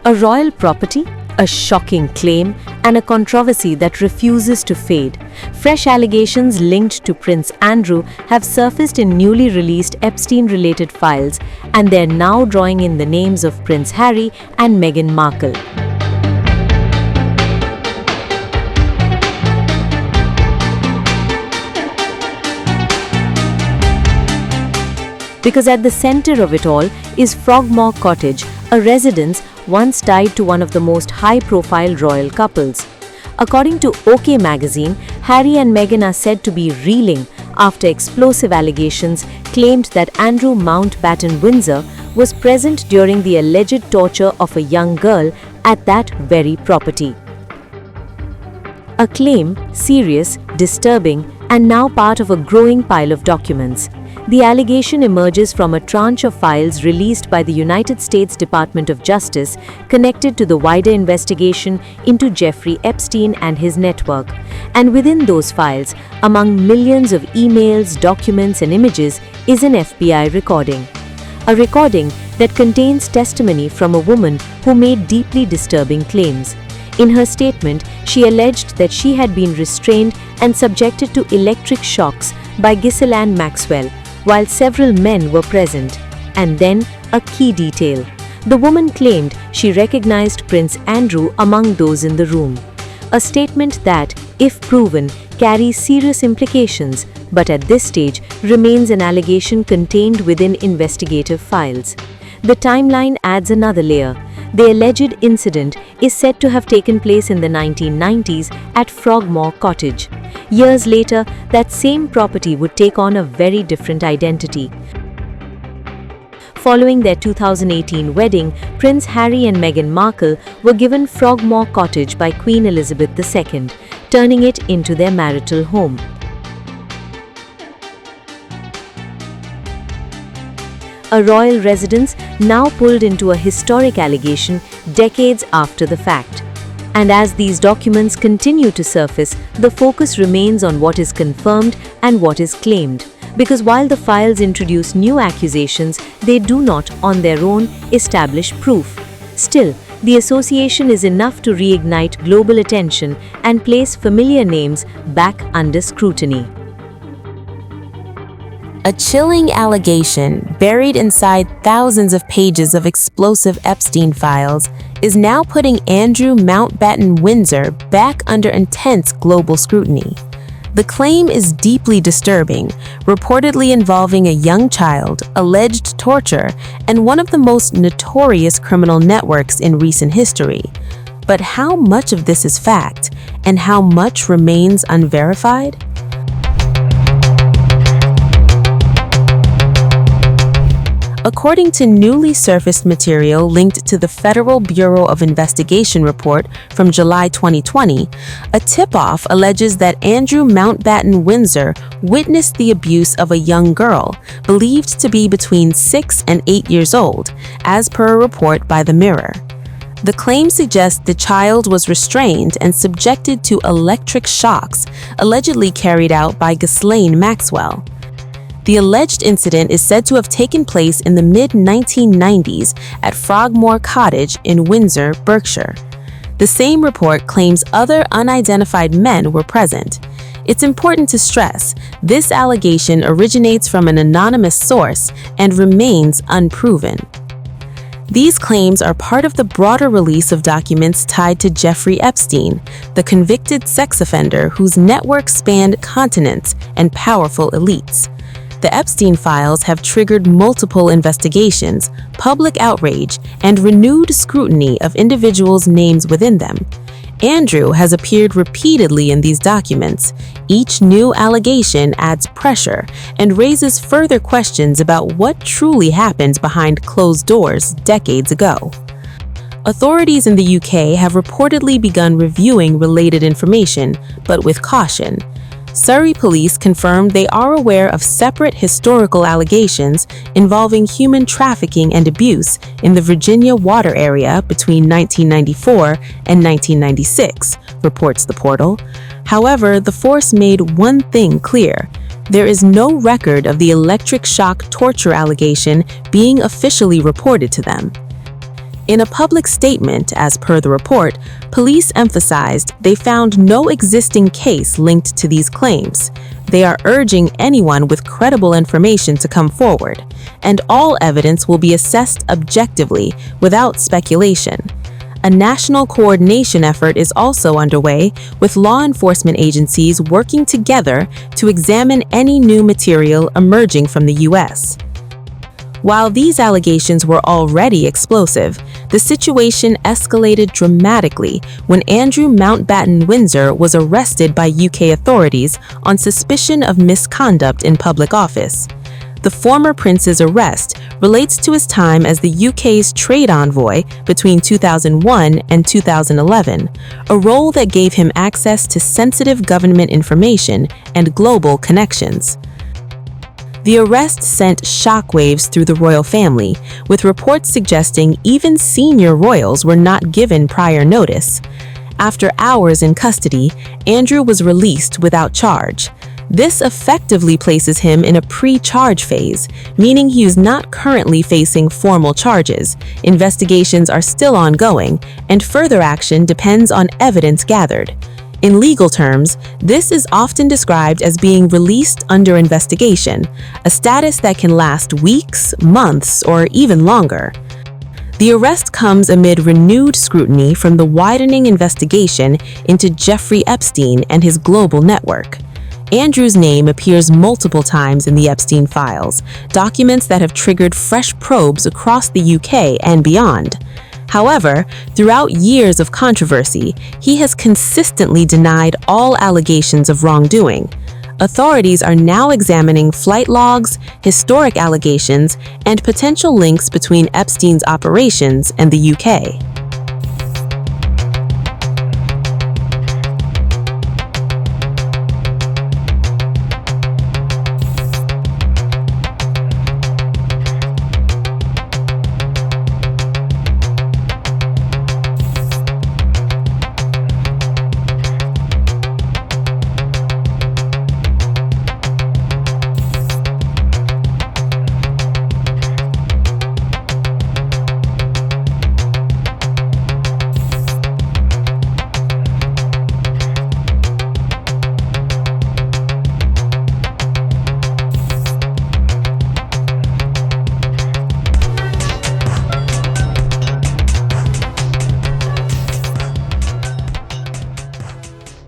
A royal property, a shocking claim, and a controversy that refuses to fade. Fresh allegations linked to Prince Andrew have surfaced in newly released Epstein-related files, and they're now drawing in the names of Prince Harry and Meghan Markle. Because at the center of it all is Frogmore Cottage, a residence once tied to one of the most high-profile royal couples. According to OK magazine, Harry and Meghan are said to be reeling after explosive allegations claimed that Andrew Mountbatten Windsor was present during the alleged torture of a young girl at that very property. A claim serious, disturbing, and now part of a growing pile of documents. The allegation emerges from a tranche of files released by the United States Department of Justice connected to the wider investigation into Jeffrey Epstein and his network. And within those files, among millions of emails, documents, and images, is an FBI recording. A recording that contains testimony from a woman who made deeply disturbing claims. In her statement, she alleged that she had been restrained and subjected to electric shocks by Ghislaine Maxwell, while several men were present. And then, a key detail. The woman claimed she recognized Prince Andrew among those in the room. A statement that, if proven, carries serious implications, but at this stage remains an allegation contained within investigative files. The timeline adds another layer. The alleged incident is said to have taken place in the 1990s at Frogmore Cottage. Years later, that same property would take on a very different identity. Following their 2018 wedding, Prince Harry and Meghan Markle were given Frogmore Cottage by Queen Elizabeth II, turning it into their marital home. A royal residence now pulled into a historic allegation decades after the fact. And as these documents continue to surface, the focus remains on what is confirmed and what is claimed. Because while the files introduce new accusations, they do not, on their own, establish proof. Still, the association is enough to reignite global attention and place familiar names back under scrutiny. A chilling allegation buried inside thousands of pages of explosive Epstein files is now putting Andrew Mountbatten Windsor back under intense global scrutiny. The claim is deeply disturbing, reportedly involving a young child, alleged torture, and one of the most notorious criminal networks in recent history. But how much of this is fact, and how much remains unverified? According to newly surfaced material linked to the Federal Bureau of Investigation report from July 2020, a tip-off alleges that Andrew Mountbatten Windsor witnessed the abuse of a young girl, believed to be between 6 and 8 years old, as per a report by The Mirror. The claim suggests the child was restrained and subjected to electric shocks, allegedly carried out by Ghislaine Maxwell. The alleged incident is said to have taken place in the mid-1990s at Frogmore Cottage in Windsor, Berkshire. The same report claims other unidentified men were present. It's important to stress, this allegation originates from an anonymous source and remains unproven. These claims are part of the broader release of documents tied to Jeffrey Epstein, the convicted sex offender whose network spanned continents and powerful elites. The Epstein files have triggered multiple investigations, public outrage, and renewed scrutiny of individuals' names within them. Andrew has appeared repeatedly in these documents. Each new allegation adds pressure and raises further questions about what truly happened behind closed doors decades ago. Authorities in the UK have reportedly begun reviewing related information, but with caution. Surrey police confirmed they are aware of separate historical allegations involving human trafficking and abuse in the Virginia water area between 1994 and 1996, reports the portal. However, the force made one thing clear. There is no record of the electric shock torture allegation being officially reported to them. In a public statement, as per the report, police emphasized they found no existing case linked to these claims. They are urging anyone with credible information to come forward, and all evidence will be assessed objectively without speculation. A national coordination effort is also underway, with law enforcement agencies working together to examine any new material emerging from the U.S. While these allegations were already explosive, the situation escalated dramatically when Andrew Mountbatten Windsor was arrested by UK authorities on suspicion of misconduct in public office. The former prince's arrest relates to his time as the UK's trade envoy between 2001 and 2011, a role that gave him access to sensitive government information and global connections. The arrest sent shockwaves through the royal family, with reports suggesting even senior royals were not given prior notice. After hours in custody, Andrew was released without charge. This effectively places him in a pre-charge phase, meaning he is not currently facing formal charges. Investigations are still ongoing, and further action depends on evidence gathered. In legal terms, this is often described as being released under investigation, a status that can last weeks, months, or even longer. The arrest comes amid renewed scrutiny from the widening investigation into Jeffrey Epstein and his global network. Andrew's name appears multiple times in the Epstein files, documents that have triggered fresh probes across the UK and beyond. However, throughout years of controversy, he has consistently denied all allegations of wrongdoing. Authorities are now examining flight logs, historic allegations, and potential links between Epstein's operations and the UK.